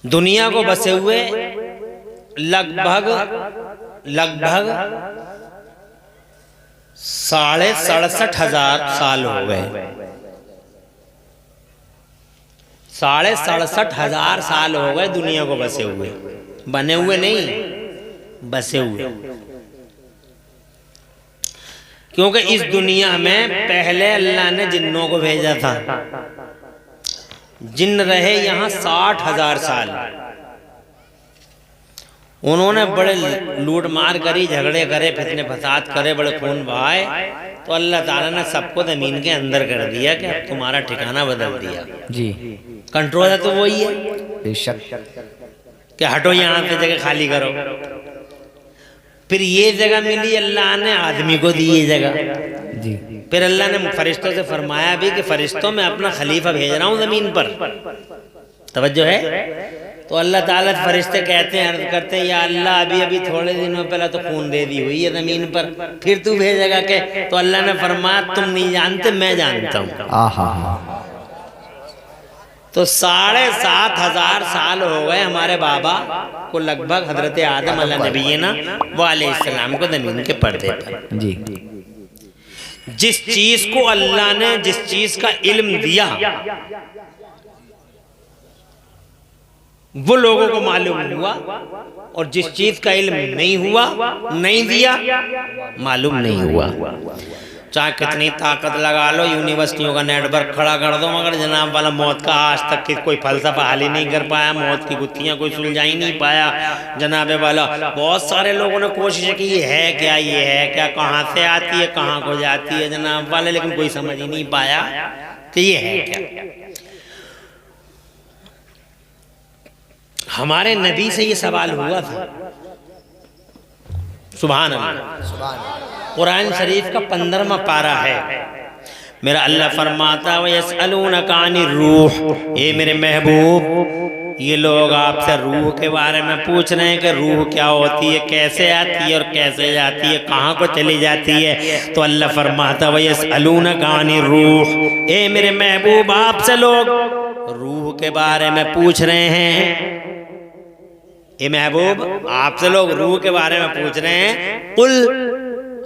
दुनिया को बसे हुए लगभग 67,500 साल हो गए। 67,500 साल हो गए दुनिया को बसे हुए, बने हुए नहीं, बसे हुए। क्योंकि इस दुनिया में पहले अल्लाह ने जिन्नों को भेजा था। जिन्न रहे यहाँ 60,000 साल। उन्होंने बड़े लूट मार करी, झगड़े करे, फितने फसाद करे, बड़े खून बहाए। तो अल्लाह ताला ने सबको जमीन के अंदर कर दिया कि अब तुम्हारा ठिकाना बदल दिया। जी कंट्रोल है तो वही है, बेशक। कि हटो यहाँ से, जगह खाली करो। फिर ये जगह मिली, अल्लाह ने आदमी को दी ये जगह। जी फिर अल्लाह ने फरिश्तों से फरमाया भी कि फरिश्तों में अपना खलीफा भेज रहा हूँ जमीन पर। तवज्जो है। तो अल्लाह ताला फरिश्ते कहते हैं, अर्ज करते हैं, या अल्लाह अभी अभी थोड़े दिनों पहले तो खून दे दी हुई है जमीन पर, फिर तू भेजेगा के? तो अल्लाह ने फरमाया तुम नहीं जानते, मैं जानता हूँ। तो 7,500 साल हो गए हमारे बाबा को लगभग हजरत आदम अलैहिस्सलाम व अलैहिस्सलाम को जमीन के पर्दे पर। जी जिस चीज को अल्लाह ने जिस चीज का इल्म दिया वो लोगों को मालूम हुआ, और जिस चीज का इल्म नहीं हुआ, नहीं दिया, मालूम नहीं हुआ। चाहे कितनी ताकत लगा लो, यूनिवर्सिटियों का नेटवर्क खड़ा कर दो, मगर जनाब वाला मौत का आज तक कोई फलसफा हल ही नहीं कर पाया, मौत की गुत्थियां कोई सुलझा ही नहीं पाया। जनाब वाला बहुत सारे लोगों ने कोशिश की ये है क्या, ये है क्या, कहाँ से आती है, कहाँ को जाती है जनाब वाले, लेकिन कोई समझ ही नहीं पाया कि ये है क्या। हमारे नबी से ये सवाल हुआ था। सुभान अल्लाह। कुरान शरीफ का 15वां पारा है। मेरा अल्लाह फरमाता है यसअलूनका अनिर रूह, ये मेरे महबूब ये लोग आपसे रूह के बारे में पूछ रहे हैं कि रूह क्या होती है, कैसे आती है और कैसे जाती है, कहाँ को चली जाती है। तो अल्लाह फरमाता है यसअलूनका अनिर रूह, ये मेरे महबूब आपसे लोग रूह के बारे में पूछ रहे हैं। ये महबूब आपसे लोग रूह के बारे में पूछ रहे हैं। कुल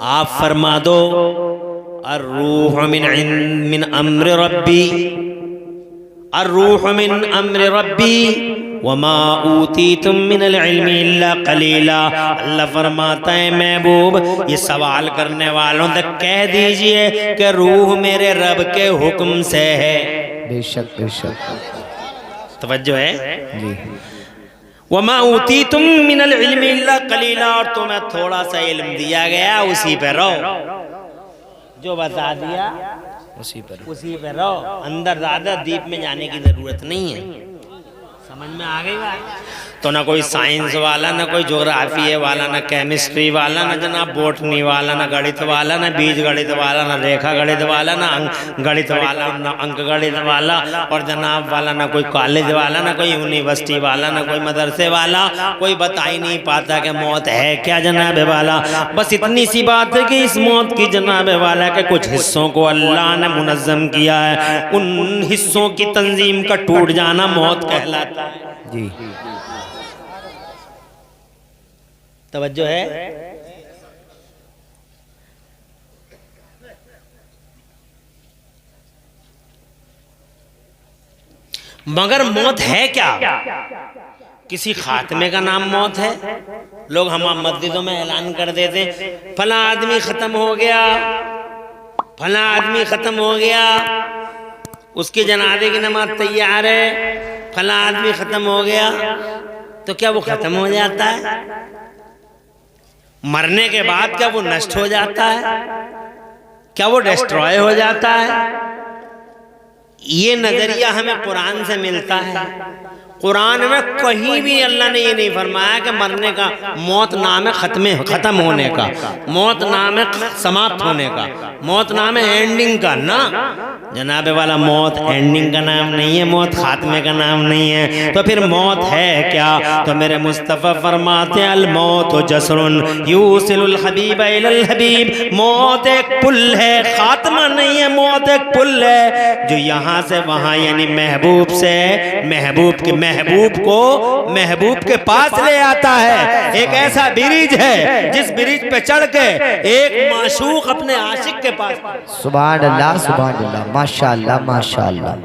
आप फरमा दो अर्रूह मिन अम्र रब्बी, अर्रूह मिन अम्र रब्बी वमा ऊतीतुम मिनल इल्मी इल्ला कलीला। अल्लाह फरमाता है महबूब ये सवाल करने वालों से कह दीजिए कि रूह मेरे रब के हुक्म से है। बेशक बेशक। तवज्जो है जी। वमा ऊतीतुम मिनल इल्मी इल्ला कलीला, और तुम्हें थोड़ा सा इल्म दिया गया उसी पे रहो, जो बता दिया उसी पे रहो। अंदर ज्यादा डीप में जाने की जरूरत नहीं है। समझ में आ गई बात? तो ना कोई साइंस वाला, ना कोई ज्योग्राफी वाला, ना केमिस्ट्री वाला, ना जनाब बोटनी वाला, ना गणित वाला, ना बीज गणित वाला, ना रेखा गणित वाला, ना अंक गणित वाला, ना अंक गणित वाला, और जनाब वाला ना कोई कॉलेज वाला, ना कोई यूनिवर्सिटी वाला, ना कोई मदरसे वाला। कोई बता ही नहीं पाता कि मौत है क्या जनाब वाला। बस इतनी सी बात है कि इस मौत की जनाब वाला के कुछ हिस्सों को अल्लाह ने मुनज़्ज़म किया है, उन हिस्सों की तंजीम का टूट जाना मौत कहलाता है। जी तवज्जो है। मगर मौत है क्या? किसी खात्मे का नाम मौत है। लोग हम मस्जिदों में ऐलान कर देते फला आदमी खत्म हो गया, फला आदमी खत्म हो गया, उसके जनाजे की नमाज तैयार है, फला आदमी खत्म हो गया। तो क्या वो खत्म हो जाता है? मरने के बाद क्या वो नष्ट हो जाता है? क्या वो डिस्ट्रॉय हो जाता है? ये नजरिया हमें कुरान से मिलता है। कुरान में कहीं भी अल्लाह ने ये नहीं फरमाया कि मरने का, मौत नाम है खत्म होने का, मौत नाम है समाप्त होने का, मौत नाम है एंडिंग का। ना जनाब वाला, मौत एंडिंग का नाम नहीं है, मौत खात्मे का नाम नहीं है। तो फिर मौत है क्या? तो मेरे मुस्तफ़ा फरमाते अल मौत जसरुन यूसिलुल हबीब इलल हबीब। मौत एक पुल है, खात्मा नहीं है। मौत एक पुल है जो यहाँ से वहाँ यानी महबूब से, महबूब महबूब के पास ले आता है। एक ऐसा ब्रिज है जिस ब्रिज पे चढ़ के एक माशूक अपने आशिक के पास। सुभान अल्लाह, माशाअल्लाह माशाअल्लाह।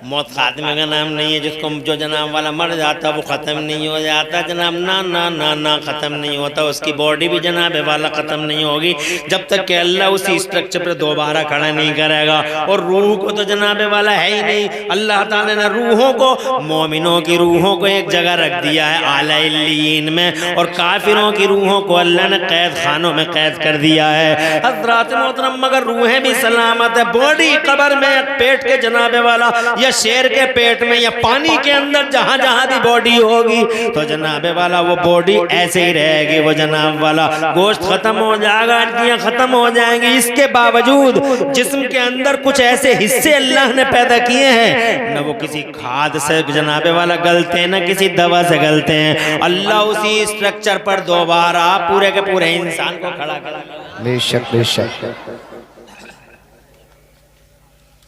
मौत खात्मे का नाम नहीं है, जिसको जो जनाब वाला मर जाता वो ख़त्म नहीं हो जाता जनाब, ना ना ना ना ख़त्म नहीं होता। उसकी बॉडी भी जनाब वाला ख़त्म नहीं होगी जब तक कि अल्लाह उसी स्ट्रक्चर पर दोबारा खड़ा नहीं करेगा। और रूह को तो जनाब वाला है ही नहीं। अल्लाह ताला ने रूहों को, मोमिनों की रूहों को एक जगह रख दिया है आला इल्लीन में, और काफिरों की रूहों को अल्लाह ने कैद खानों में कैद कर दिया है। हज़रात मोहतरम, मगर रूहें भी सलामत है। बॉडी कब्र में, पेट के जनाब वाला या शेर के पेट में या पानी के अंदर जहां जहां भी बॉडी होगी तो जनाब वाला वो बॉडी ऐसे ही रहेगी। वो जनाब वाला गोश्त खत्म हो जाएगा, हड्डियां खत्म हो जाएंगी। इसके बावजूद जिस्म के अंदर कुछ ऐसे हिस्से अल्लाह ने पैदा किए हैं, न वो किसी खाद से जनाब वाला गलते हैं, न किसी दवा से गलते हैं। अल्लाह उसी स्ट्रक्चर पर दोबारा पूरे के पूरे इंसान को खड़ा करेगा। बेशक बेशक।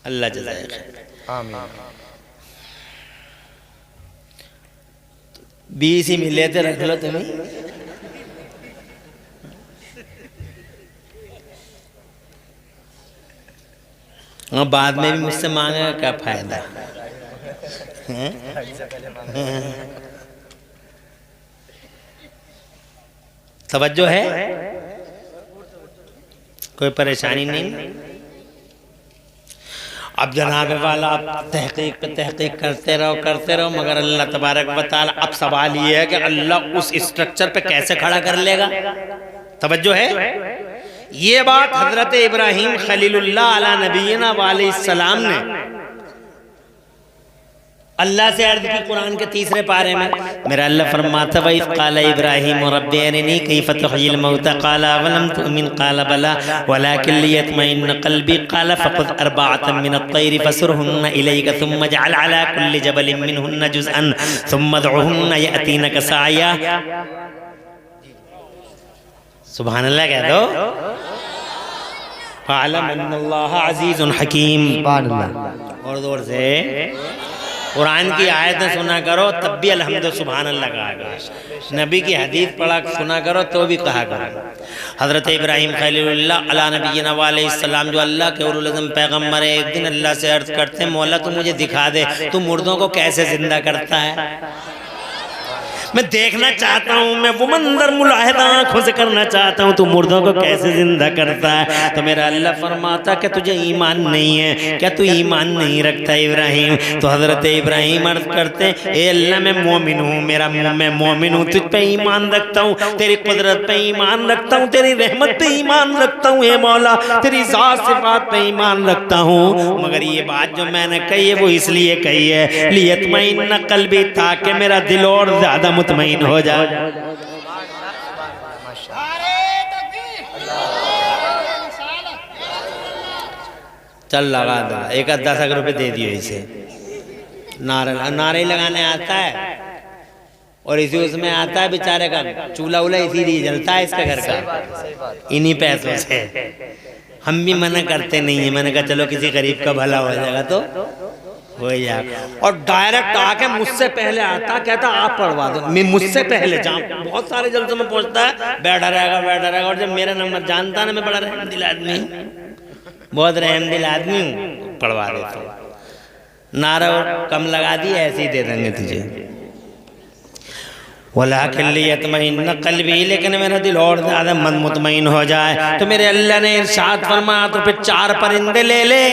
अल्लाह जज़ाए खैर। आमीन। 20 ही मिले थे, रख लो तुम्हें। और बाद में भी मुझसे मांगेगा, क्या फायदा है? तवज्जो है, कोई परेशानी नहीं। अब जनाब वाला आप तहकीक पे तहकीक करते रहो, मगर अल्लाह तबारक व तआला, अब सवाल ये है कि अल्लाह उस स्ट्रक्चर पे कैसे खड़ा कर लेगा। तवज्जो है, ये बात हजरत इब्राहीम खलीलुल्लाह अला नबीना वालैहिस्सलाम ने अल्लाह से अर्ज़ की कुरान के 3रे पारे में। मेरा अल्लाह फरमाता है, क़ाला इब्राहीम रब्बी अरिनी कैफ़ तुह्यिल मौता क़ाला अवलम तुअमिन क़ाला बला वलाकिन लियत्मइन्ना क़ल्बी क़ाला फ़ख़ुज़ अर्बअतम मिनत तैरि फ़सुरहुन्ना इलैका थुम्मा जअल अला कुल्लि जबलिन मिनहुन्ना जुज़अन थुम्मा दुअहुन्ना यअतीनका साया। सुभान अल्लाह कह दो। फ़अलम अन्नल्लाह अज़ीज़ुन हकीम। सुभान अल्लाह। और जोर से कुरान की आयतें सुना करो तब भी अल्हम्दुलिल्लाह सुभान अल्लाह कहा करो। नबी की हदीस पढ़ा सुना करो तो भी कहा करो। हज़रत इब्राहीम खलीलुल्लाह अला नबीना वालैहिस्सलाम जो अल्लाह के उलुल अज़म पैगम्बर है, एक दिन अल्लाह से अर्ज़ करते हैं, मौला तू मुझे दिखा दे तू मुर्दों को कैसे जिंदा करता है। मैं देखना चाहता हूँ, मैं वो मंजर मुलाहिदा आँखों से करना चाहता हूँ, तू मुर्दों को कैसे जिंदा करता है। तो मेरा अल्लाह फरमाता कि तुझे ईमान नहीं है क्या, तू ईमान नहीं रखता इब्राहिम। तो हज़रत इब्राहिम अर्ज़ करते, ए अल्लाह मैं मोमिन हूँ, मैं मोमिन हूँ, तुझ पे ईमान रखता हूँ, तेरी कुदरत पे ईमान रखता हूँ, तेरी रहमत पे ईमान रखता हूँ, हे मौला तेरी ज़ात सिफ़ात पे ईमान रखता हूँ। मगर ये बात जो मैंने कही है वो इसलिए कही है लियत्मइन्ना क़ल्बी, ताकि मेरा दिल और ज़्यादा मुतमईन हो जाए। चल लगा दो, 10 रुपये दे दियो इसे। नारे लगाने आता है और इसी उसमें आता है बेचारे का चूल्हा उला इसीलिए जलता है इसका घर का, इन्हीं पैसों से। हम भी मना करते नहीं है, मैंने कहा चलो किसी गरीब का भला हो जाएगा तो हो जाएगा। और डायरेक्ट आके मुझसे पहले आता, कहता आप पढ़वा दो, मैं मुझसे पहले जाऊँ। बहुत सारे जल्द में पहुँचता है, बैठा रहेगा। और जब मेरा नंबर जानता है ना, मैं बड़ा रहमदिल आदमी हूँ, बहुत रहमदिल आदमी हूँ, पढ़वा देता हूँ। नारा कम लगा दिए, ऐसे ही दे देंगे तुझे। वलाकिन लियत्मइन्ना क़ल्बी, लेकिन मेरा दिल और ज़्यादा मुतमईन हो जाए। तो मेरे अल्लाह ने इरशाद फरमाया, तो फिर 4 परिंदे ले ले,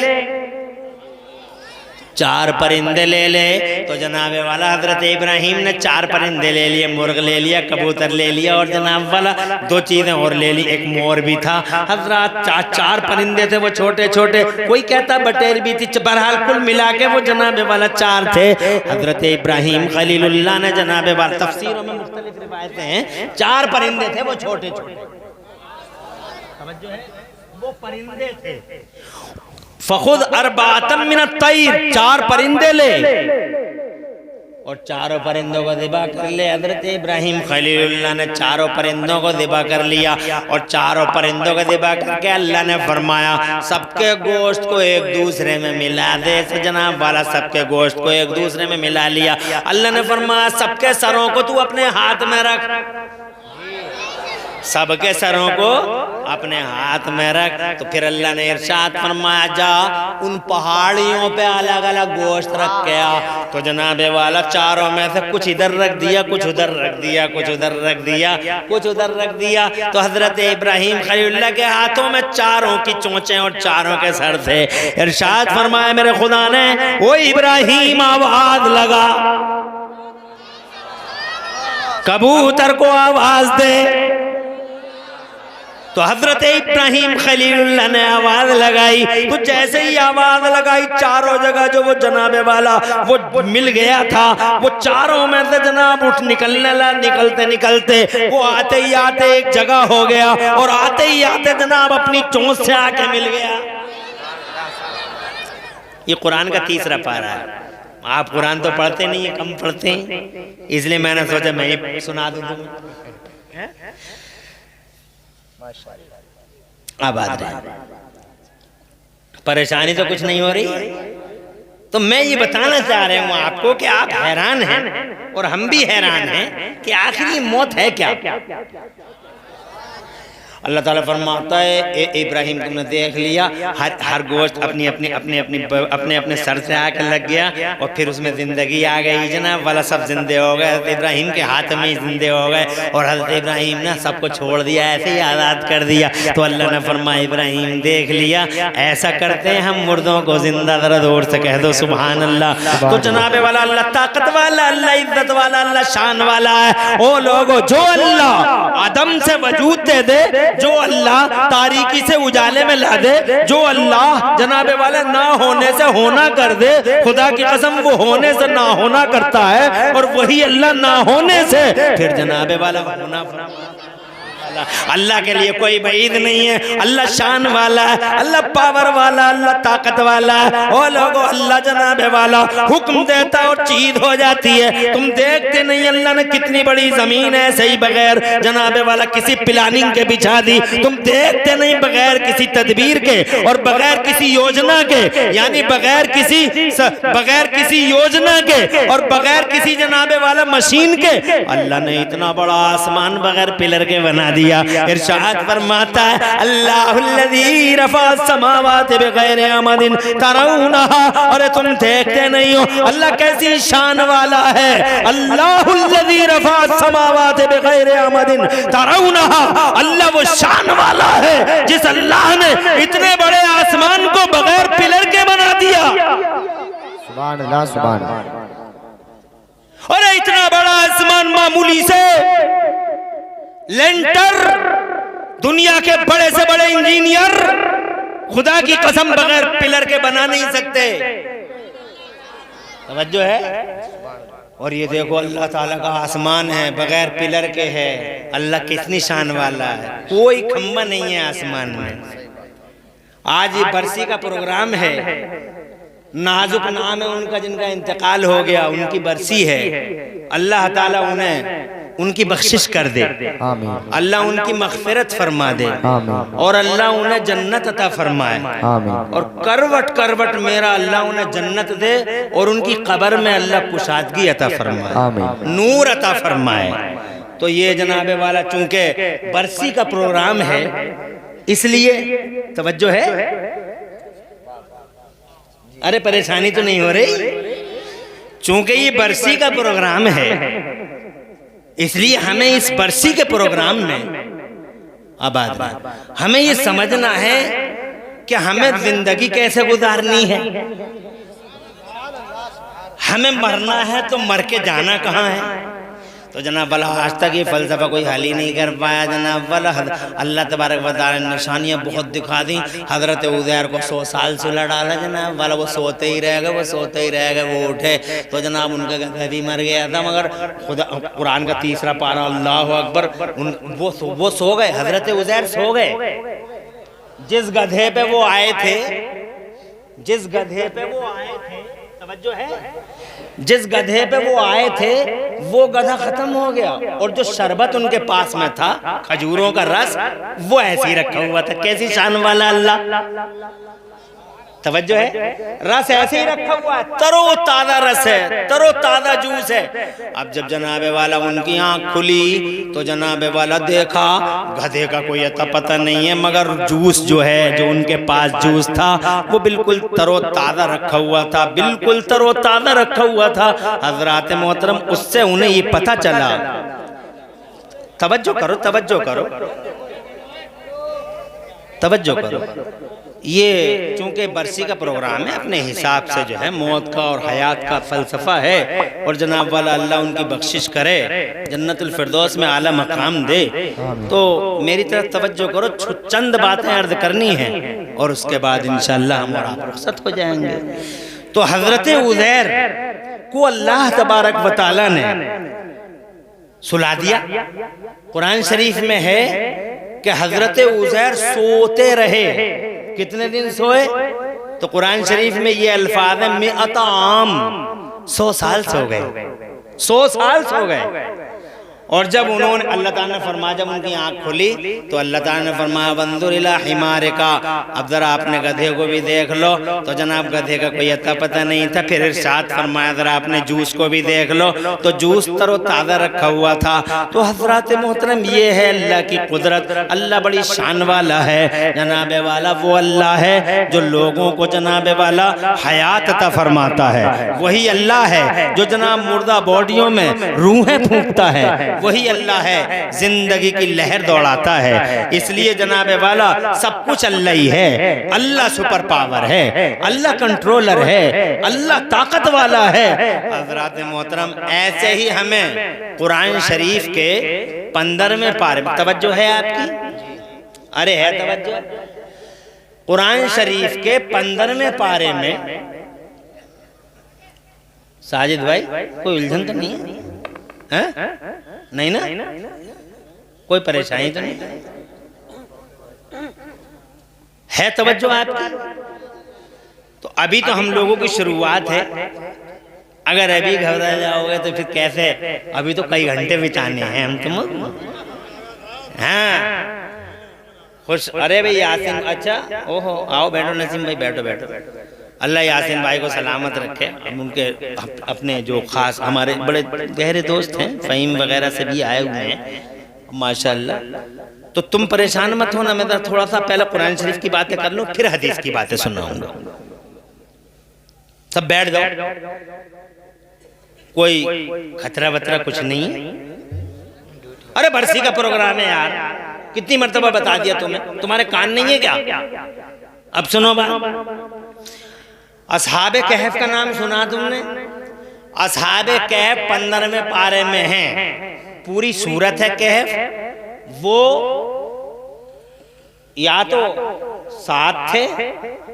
4 परिंदे ले ले। तो जनाब वाला हज़रत इब्राहीम ने 4 परिंदे ले लिए, मुर्ग ले लिया, कबूतर ले लिया, और जनाब वाला 2 चीज़ें और ले ली, एक मोर भी था। हज़रत 4 परिंदे थे, वो छोटे छोटे, कोई कहता बटेर भी थी, बहरहाल कुल मिला के वो जनाब वाला 4 थे। हज़रत इब्राहीम खलीलुल्लाह ने जनाब वाला, तफसीरों में मुख्तलिफ रिवायतें हैं, 4 परिंदे थे वो छोटे छोटे, वो परिंदे थे। फ़ख़ुज़ अर्बअतम मिनत तैर, 4 परिंदे ले, और चारों परिंदों को ज़िबा कर ले। हज़रत इब्राहीम खलीलुल्लाह ने चारों परिंदों को ज़िबा कर लिया और चारों परिंदों को ज़िबा करके अल्लाह ने फरमाया सबके गोश्त को एक दूसरे में मिला दे। तो जनाब वाला सबके गोश्त को एक दूसरे में मिला लिया। अल्लाह ने फरमाया सबके सरों को तू अपने हाथ में रख, सबके सरों को अपने हाथ में रख। तो फिर अल्लाह ने इरशाद फरमाया जा उन पहाड़ियों पे अलग अलग गोश्त रख के आ। तो जनाबे वाला चारों में से कुछ इधर रख दिया, कुछ उधर रख दिया, कुछ उधर रख दिया, कुछ उधर रख दिया। तो हजरत इब्राहीम खलीलुल्लाह के हाथों में चारों की चोंचें और चारों के सर थे। इरशाद फरमाया मेरे खुदा ने वो इब्राहीम आवाज लगा, कबूतर को आवाज दे। तो हजरत इब्राहीम खलीलुल्लाह ने आवाज लगाई। तो जैसे ही आवाज लगाई चारों जगह जो वो जनाबे वाला वो मिल गया था, वो चारों में से जनाब उठ निकलने लगा। निकलते निकलते वो आते ही आते एक जगह हो गया और आते ही आते जनाब अपनी चोंच से आके मिल गया। ये कुरान का तीसरा पारा है। आप कुरान तो पढ़ते नहीं है, कम पढ़ते हैं, इसलिए मैंने सोचा मैं ही सुना दूं तुम्हें। अब आ रही परेशानी तो कुछ नहीं हो रही। तो मैं ये बताना चाह रहा हूँ आपको कि आप हैरान हैं और हम भी हैरान हैं कि आखिर ये मौत है क्या। अल्लाह ताला फरमाता है इब्राहिम तुमने देख लिया हर गोश्त अपनी अपनी अपने अपनी अपने अपने सर से आकर लग गया और फिर उसमें ज़िंदगी आ गई जनाब वाला, सब जिंदे हो गए। हज़रत इब्राहिम के हाथ में ही जिंदे हो गए और हज़रत इब्राहिम ने सबको छोड़ दिया, ऐसे ही आज़ाद कर दिया। तो अल्लाह ने फरमाया इब्राहिम देख लिया ऐसा करते हैं हम मुर्दों को जिंदा, ज़रा जोर से कह दो सुभान अल्लाह। तो जनाबे वाला अल्लाह ताकत वाला, अल्लाह इज्जत वाला, अल्लाह शान वाला है। ओ लोगो जो अल्लाह आदम से वजूद दे दे, जो अल्लाह तारीकी से उजाले में ला दे, जो अल्लाह जनाबे वाले ना होने से होना कर दे, खुदा की कसम वो होने से ना होना करता है और वही अल्लाह ना होने से फिर जनाबे वाला होना। अल्लाह के लिए कोई बईद नहीं है। अल्लाह शान वाला है, अल्लाह पावर वाला, अल्लाह ताकत वाला है। ओ लोगो अल्लाह जनाबे वाला हुक्म देता और चीज हो जाती है। तुम देखते नहीं अल्लाह ने कितनी बड़ी जमीन है सही बगैर जनाबे वाला किसी प्लानिंग के बिछा दी। तुम देखते नहीं बगैर किसी तदबीर के और बगैर किसी योजना के, यानी बगैर किसी योजना के और बगैर किसी जनाबे वाला मशीन के अल्लाह ने इतना बड़ा आसमान बगैर पिलर के बना दिया। इरशाद फरमाता है अल्लाहुल्लज़ी रफ़ा समावाति बिग़ैरि अमदिन तरौनहा। अरे तुम देखते नहीं हो अल्लाह कैसी शान वाला है। अल्लाहुल्लज़ी रफ़ा समावाति बिग़ैरि अमदिन तरौनहा, अल्लाह वो शान वाला है जिस अल्लाह ने इतने बड़े आसमान को बगैर पिलर के बना दिया। सुभान अल्लाह सुभान अल्लाह। अरे इतना बड़ा आसमान मामूली से लेंटर, दुनिया के बड़े से बड़े इंजीनियर खुदा की कसम बगैर पिलर के बना नहीं सकते। तवज्जो है। और ये देखो अल्लाह ताला का आसमान है बगैर पिलर के है। अल्लाह कितनी शान वाला है, कोई खंबा नहीं है आसमान में। आज ये बरसी का प्रोग्राम है, नाजुक नाम है उनका जिनका इंतकाल हो गया, उनकी बरसी है। अल्लाह ताला उन्हें उनकी बख्शिश कर दे, आमीन। अल्लाह उनकी मग़फ़िरत फरमा दे, आमीन। और अल्लाह उन्हें जन्नत अता फरमाए, आमीन। और करवट करवट मेरा अल्लाह उन्हें जन्नत दे और उनकी कब्र में अल्लाह कुशादगी अता फरमाए, आमीन। नूर अता फरमाए। तो ये जनाबे वाला चूंकि बरसी का प्रोग्राम है इसलिए तवज्जो है। अरे परेशानी तो नहीं हो रही, चूंकि ये बरसी का प्रोग्राम है इसलिए हमें इस बरसी के प्रोग्राम में अब हमें ये समझना है कि हमें जिंदगी कैसे गुजारनी है। हमें मरना है तो मर के जाना कहाँ है। तो जनाब वाला आज तक ये फ़लसफ़ा कोई हल ही नहीं कर पाया। जनाब वाला अल्लाह तबारक व तआला ने निशानियाँ बहुत दिखा दी। हज़रत उज़ैर को 100 साल सुला डाला जनाब वाला, वो सोते ही रहेगा, वो सोते ही रहेगा। वो उठे तो जनाब उनका गधा भी मर गया था, मगर खुदा कुरान का तीसरा पारा अल्लाह अकबर, वो सो गए। हज़रत उज़ैर सो गए। जिस गधे पे वो आए थे, जिस गधे पे वो आए थे तवज्जो है। जिस गधे पे वो आए थे वो गधा खत्म हो गया और जो शरबत उनके पास में था, खजूरों का रस, वो ऐसे ही रखा हुआ था। कैसी शान वाला अल्लाह। तवज्जो है, रस ऐसे ही रखा हुआ है, तरो ताजा रस है, तरो ताजा जूस है। अब जब जनाबे वाला उनकी आंख खुली तो जनाबे वाला देखा गधे का कोई अता पता नहीं है, मगर जूस जो है, जो उनके पास जूस था वो बिल्कुल तरो ताजा रखा हुआ था, बिल्कुल तरो ताजा रखा हुआ था। हजरात मोहतरम, उससे उन्हें ये पता चला। तवज्जो करो, तवज्जो करो, तवज्जो करो। ये चूंकि बरसी का प्रोग्राम है, अपने हिसाब से जो है मौत का और हयात का फलसफा है, और जनाब वाला अल्लाह उनकी बख्शिश करे, जन्नतुल फिरदौस में आला मकाम दे। तो मेरी तरफ तवज्जो करो, चंद बातें अर्ज करनी है और उसके बाद इंशाअल्लाह हम और आप रुखसत हो जाएंगे। तो हजरत उज़ैर को अल्लाह तबारक व तआला ने सुला दिया। कुरान शरीफ में है कि हजरत उज़ैर सोते रहे। कितने दिन सोए? तो कुरान शरीफ में ये अल्फाज है, मिअत आम, 100 साल सो गए, 100 साल सो गए। और जब उन्होंने, अल्लाह ताला ने फरमाया, जब उनकी आंख खुली तो अल्लाह ताला ने फरमाया वंजुर इला हिमारे का, अब जरा आपने गधे को भी देख लो। तो जनाब गधे का कोई अता पता नहीं था। फिर इरशाद फरमाया जरा आपने जूस को भी देख लो, तो जूस तरो ताज़ा रखा हुआ था। तो हजरात मोहतरम, ये है अल्लाह की कुदरत। अल्लाह बड़ी शान वाला है। जनाबे वाला वो अल्लाह है जो लोगों को जनाबे वाला हयात अता फरमाता है। वही अल्लाह है जो जनाब मुर्दा बॉडियों में रूहें फूंकता है। वही अल्लाह है जिंदगी की लहर दौड़ाता है। इसलिए जनाबे वाला सब कुछ अल्लाह ही है। अल्लाह सुपर पावर है, अल्लाह कंट्रोलर है, अल्लाह ताकत वाला है। हजरात मोहतरम, ऐसे ही हमें कुरान शरीफ के 15वें पारे में तवज्जो है आपकी? अरे है तवज्जो। कुरान शरीफ के 15वें पारे में, साजिद भाई कोई उलझन तो नहीं है? नहीं ना? कोई परेशानी तो नहीं है? तवज्जो आपकी? तो अभी तो हम लोगों की शुरुआत है। अगर अभी घबरा जाओगे तो फिर कैसे? अभी तो कई घंटे बिताने हैं हम तुम। हाँ खुश। अरे भाई यासीन, अच्छा ओहो, आओ बैठो नसीम भाई, बैठो बैठो। अल्लाह यासीन भाई को सलामत रखे। हम उनके अपने जो खास हमारे बड़े गहरे दोस्त हैं, फ़हीम वगैरह से भी आए हुए हैं माशाअल्लाह। तो तुम परेशान मत होना, मैं थोड़ा सा पहले कुरान शरीफ की बातें कर लूँ, फिर हदीस की बातें सुनाऊंगा। सब बैठ जाओ, कोई खतरा वतरा कुछ नहीं है। अरे बरसी का प्रोग्राम है यार, कितनी मर्तबा बता दिया तुम्हें, तुम्हारे कान नहीं है क्या? अब सुनो बात। असहाबे कहफ का नाम सुना तुमने? असहाबे कहफ 15वें पारे में है। पूरी सूरत है कहफ। वो या तो 7 थे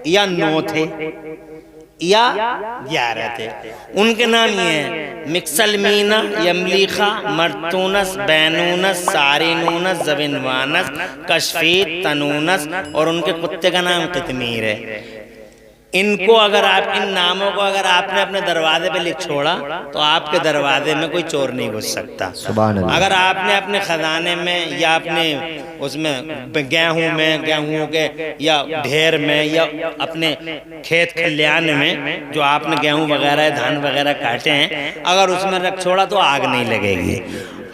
या 9 थे या 11 थे। उनके नाम ये हैं, मिक्सलमीना, यमलीखा, मर्तूनस, बैनूनस, सारिनूनस, जबिनवानस, कशफीत, तनूनस, और उनके कुत्ते का नाम कितमीर है। इनको अगर आप, इन नामों को अगर आपने अपने दरवाजे पे लिख छोड़ा तो आपके दरवाजे में कोई चोर नहीं घुस सकता। अगर आपने अपने खजाने में या अपने उसमें गेहूं में, गेहूं के या ढेर में या अपने खेत खलियान में जो आपने गेहूं वगैरह धान वगैरह काटे हैं, अगर उसमें रख छोड़ा तो आग नहीं लगेगी।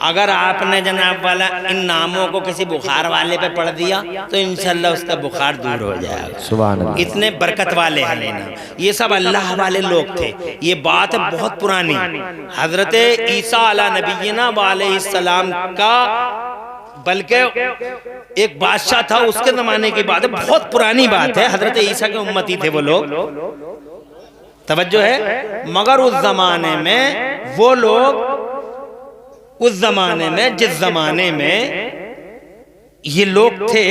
अगर आपने जनाब वाला इन नामों को किसी बुखार वाले पे पढ़ दिया तो इंशाल्लाह उसका बुखार दूर हो जाएगा। सुभान अल्लाह। इतने बरकत वाले हैं लेना। ये सब अल्लाह वाले लोग थे। ये बात है बहुत पुरानी। हजरत ईसा अला नबीना अलैहिस्सलाम का, बल्कि एक बादशाह था उसके जमाने की बात है, बहुत पुरानी बात है। हजरत ईसा के उम्मती थे वो लोग, तवज्जो है। मगर उस जमाने में वो लोग, उस जमाने में जिस जमाने में ये लोग थे।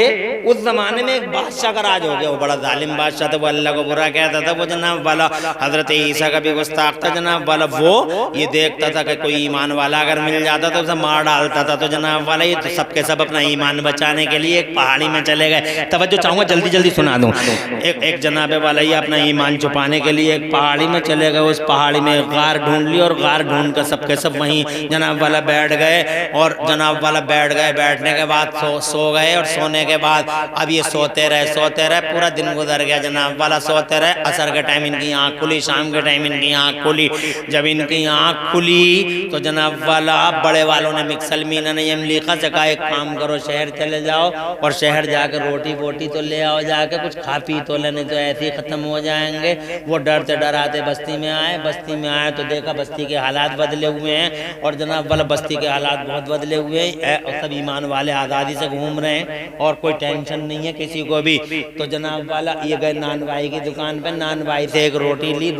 उस जमाने में एक बादशाह का राज हो गया, वो बड़ा जालिम बादशाह था, वो अल्लाह को बुरा कहता था। वो जनाब वाला हजरत ईसा का भी गुस्ताख था जनाब वाला। वो ये देखता था कि कोई ईमान वाला अगर मिल जाता तो उसे मार डालता था। तो जनाब वाला ये तो सबके सब अपना ईमान बचाने के लिए एक पहाड़ी में चले गए। तवज्जो चाहूँगा, जल्दी जल्दी सुना दूँ। एक जनाब वाला ये अपना ईमान छुपाने के लिए एक पहाड़ी में चले गए। उस पहाड़ी में गार ढूंढ ली और गार ढूंढ कर सबके सब वहीं जनाब वाला बैठ गए। और जनाब वाला बैठ गए, बैठने के बाद सो गए। और सोने के बाद अब ये सोते रहे, पूरा दिन गुजर गया जनाब वाला, सोते रहे। असर के टाइम इनकी आँख खुली, शाम के टाइम इनकी आँख खुली। जब इनकी आँख खुली तो जनाब वाला बड़े वालों ने मिक्सलमीना ने यमलीका से कहा एक काम करो, शहर चले जाओ और शहर जाकर रोटी वोटी तो ले आओ, जाके कुछ खा पी तो लेने, तो ऐसे ही खत्म हो जाएंगे। वो डरते डराते बस्ती में आए। बस्ती में आए तो देखा बस्ती के हालात बदले हुए हैं। और जनाब वाला बस्ती के हालात बहुत बदले हुए हैं। सब ईमान वाले आज़ादी से घूम रहे हैं और कोई टेंशन नहीं है किसी को भी। तो जनाब वाला ये गए नान भाई की दुकान पे, नान भाई से एक रोटी ली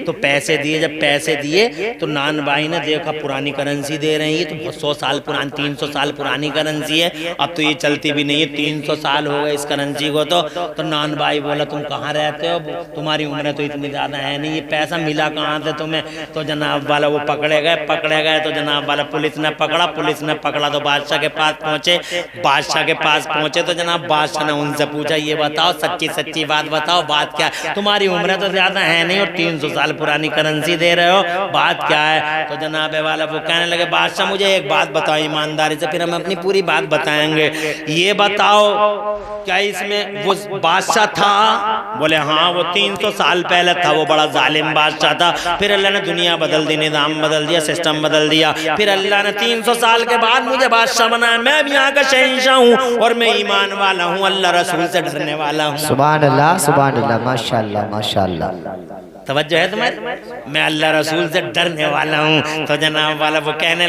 तो पैसे दिए। जब पैसे दिए तो नान भाई ने देखा पुरानी करेंसी दे रही है, तो 100 साल पुरानी, 300 साल पुरानी करेंसी है, अब तो ये चलती भी नहीं है, 300 साल हो गए इस करेंसी को। तो नान भाई बोला तुम कहाँ रहते हो, तुम्हारी उम्र तो इतनी ज़्यादा है नहीं, ये पैसा मिला कहाँ से तुम्हें। तो जनाब वाला वो पकड़े गए। तो जनाब वाला पुलिस ने पकड़ा तो बादशाह के पास पहुंचे। तो जनाब बादशाह ने उनसे पूछा ये बताओ, सच्ची बात बताओ, बात क्या है, तुम्हारी उम्र तो ज्यादा है नहीं और 300 साल पुरानी करेंसी दे रहे हो, बात क्या है। तो जनाब वाला वो कहने लगे बादशाह मुझे एक बात बताओ ईमानदारी से, फिर हम अपनी पूरी बात बताएंगे। ये बताओ क्या इसमें वो बादशाह था? बोले हाँ वो 300 साल पहले था, वो बड़ा जालिम बादशाह था। फिर अल्लाह ने दुनिया बदल दी, निज़ाम बदल दिया, सिस्टम बदल दिया। फिर अल्लाह ने 300 साल के बाद मुझे बादशाह बनाया। मैं भी यहाँ का शहंशाह हूँ और मैं ईमान वाला हूँ, अल्लाह रसूल से डरने वाला हूँ। सुभान अल्लाह, माशाअल्लाह माशाअल्लाह। तवज्जो है तुम्हारी? मैं अल्लाह रसूल से डरने वाला हूँ। तो जनाब वाला वो कहने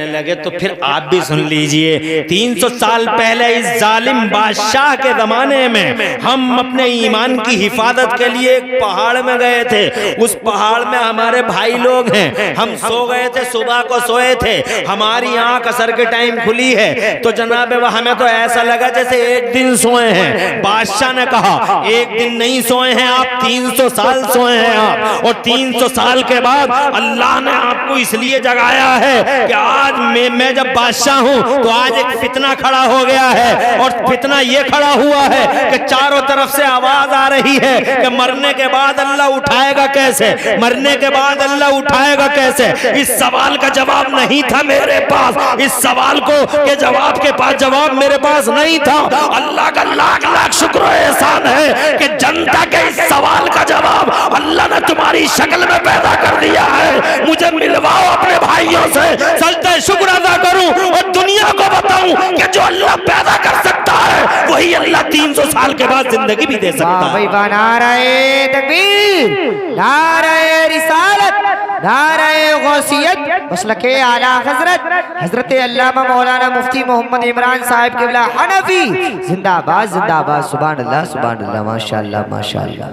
लगे तो फिर आप भी सुन लीजिए। 300 साल पहले इस जालिम बादशाह के ज़माने में हम अपने ईमान की हिफाजत के लिए एक पहाड़ में गए थे। उस पहाड़ में हमारे भाई लोग हैं, हम सो गए थे, सुबह को सोए थे, हमारी आँख असर के टाइम खुली है। तो जनाब हमें तो ऐसा लगा जैसे एक दिन सोए हैं। बादशाह ने कहा एक दिन नहीं सोए हैं आप, 300 साल सोए हैं आप, और 300 साल के बाद अल्लाह ने आपको इसलिए जगाया है कि आज मैं जब बादशाह हूँ तो आज एक फितना खड़ा हो गया है। और फितना ये खड़ा हुआ है कि चारों तरफ से आवाज आ रही है कि मरने के बाद अल्लाह उठाएगा कैसे, मरने के बाद अल्लाह उठाएगा कैसे। इस सवाल का जवाब नहीं था मेरे पास, इस सवाल को के जवाब के पास जवाब मेरे पास नहीं था। अल्लाह का लाख लाख शुक्र एहसान है कि जनता के इस सवाल का जवाब अल्लाह ने तुम्हारी शक्ल में पैदा कर दिया है। मुझे मिलवाओ अपने भाइयों से, सजदे शुक्र अदा करूं और दुनिया को बताऊं कि जो अल्लाह पैदा कर सकता है वही अल्लाह 300 साल के बाद जिंदगी भी दे सकता है। नारे तकबीर, नारे रिसालत, नारे गौसियत, मसलके आला हजरत अल्लामा मौलाना मुफ्ती मोहम्मद इमरान साहिब क़िबला हनफी जिंदाबाद जिंदाबाद। सुभान अल्लाह माशाअल्लाह माशाअल्लाह।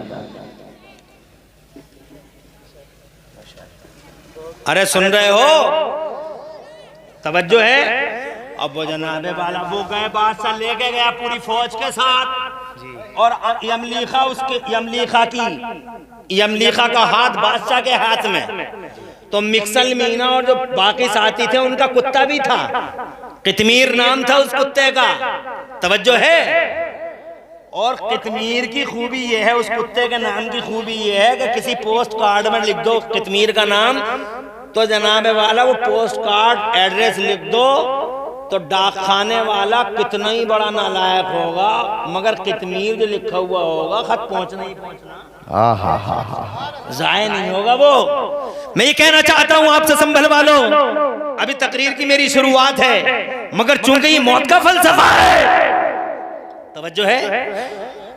अरे सुन रहे हो? तवज्जो है? अब वो जनाबे वाला वो गए, बादशाह लेके गया पूरी फौज के साथ। और यमलीखा का हाथ बादशाह के हाथ में। तो मिक्सल मीना और जो बाकी साथी थे उनका कुत्ता भी था, कितमीर नाम था उस कुत्ते का। तवज्जो है? और कितमीर की खूबी ये है, उस कुत्ते के नाम की खूबी ये है कि किसी पोस्ट कार्ड में लिख दो कितमीर का नाम, तो जनाब वाला वो पोस्ट कार्ड एड्रेस लिख दो तो डाकखाने वाला कितना ही बड़ा नालायक होगा मगर कितमीर जो लिखा हुआ होगा खत पहुंचना ही पहुंचना, जाया नहीं होगा वो। मैं ये कहना चाहता हूं आपसे संभल वालों, अभी तकरीर की मेरी शुरुआत है मगर चूंकि ये मौत का फलसफा है, तवज्जो है,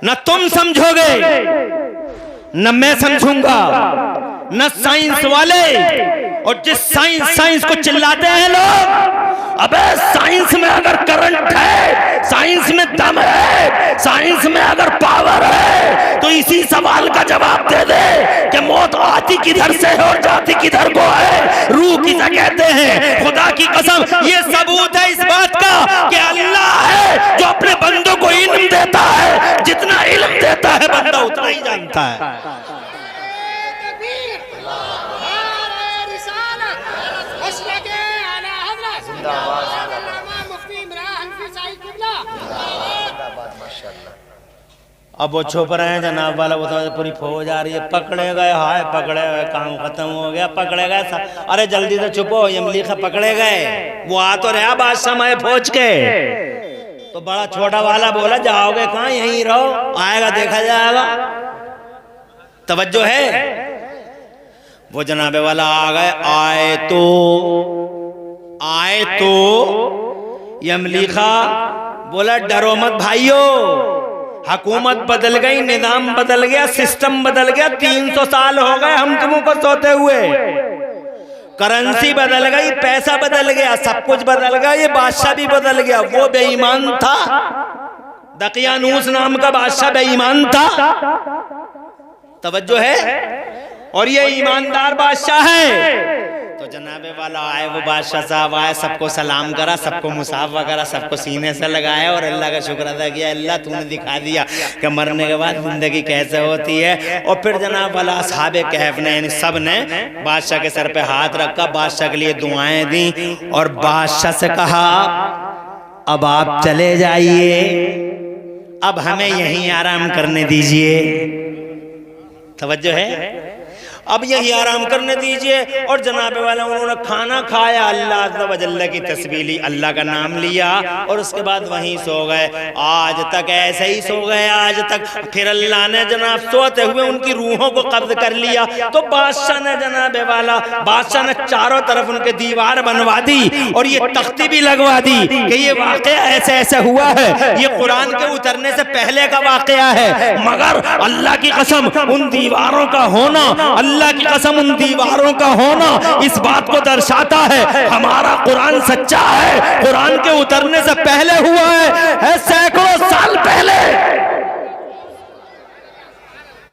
न तुम समझोगे न मैं समझूंगा, न साइंस वाले। और जिस साइंस को चिल्लाते हैं लोग, अबे साइंस में अगर करंट है, साइंस में दम है, साइंस में अगर पावर है, तो इसी सवाल का जवाब दे दे कि मौत आती किधर से है और जाती किधर को है, रूह किसे कहते हैं। खुदा की कसम ये सबूत है इस बात का कि देता है, जितना इल्म देता है बंदा उतना ही जानता है। अब वो छुप रहे हैं जनाब वाला, वो तो पूरी फौज आ रही है, पकड़े गए, हाय पकड़े गए, काम खत्म हो गया, पकड़े गए। अरे जल्दी से छुपो, यमलीखा पकड़े गए। वो आ तो रहा बादशाह में फौज के, तो बड़ा छोटा वाला बोला जाओगे कहाँ, यहीं रहो, आएगा देखा जाएगा। तवज्जो है। वो जनाबे वाला आ गए। आए तो यमलीखा बोला डरो मत भाइयों, हुकूमत बदल गई, निजाम बदल गया, सिस्टम बदल गया। 300 साल हो गए हम तुमों को सोते हुए। करेंसी बदल गई, पैसा बदल गया, सब कुछ बदल गया, ये बादशाह भी बदल गया। वो बेईमान था, दकियानूस नाम का बादशाह बेईमान था। तवज्जो है। और ये ईमानदार बादशाह है। तो जनाबे वाला आए, वो बादशाह साहब आए, सबको सलाम करा, सबको मुसाफ वगैरह सबको सीने से लगाया और अल्लाह का शुक्र अदा किया, अल्लाह तूने दिखा दिया कि मरने के बाद जिंदगी कैसे होती है। और फिर जनाब वाला असहाबे कहफ ने, सब ने बादशाह के सर पे हाथ रखा, बादशाह के लिए दुआएं दी और बादशाह से कहा अब आप चले जाइए, अब हमें यहीं आराम करने दीजिए। तवज्जो है। अब यही आराम करने दीजिए। और जनाबे वाला उन्होंने खाना खाया, अल्लाह अज़्ज़ व जल्ल की तस्बीह ली, अल्लाह का नाम लिया और उसके बाद वहीं सो गए। आज तक ऐसे ही सो गए, आज तक। फिर अल्लाह ने जनाब सोते हुए उनकी रूहों को कब्ज कर लिया। तो बादशाह ने जनाबे वाला, बादशाह ने चारों तरफ उनके दीवार बनवा दी और ये तख्ती भी लगवा दी कि ये वाक़या ऐसे ऐसे हुआ है, ये कुरान के उतरने से पहले का वाक़या है। मगर अल्लाह की कसम उन दीवारों का होना, अल्लाह की कसम उन दीवारों का होना इस बात को दर्शाता है हमारा कुरान सच्चा है, कुरान के उतरने से पहले हुआ है सैकड़ों साल पहले।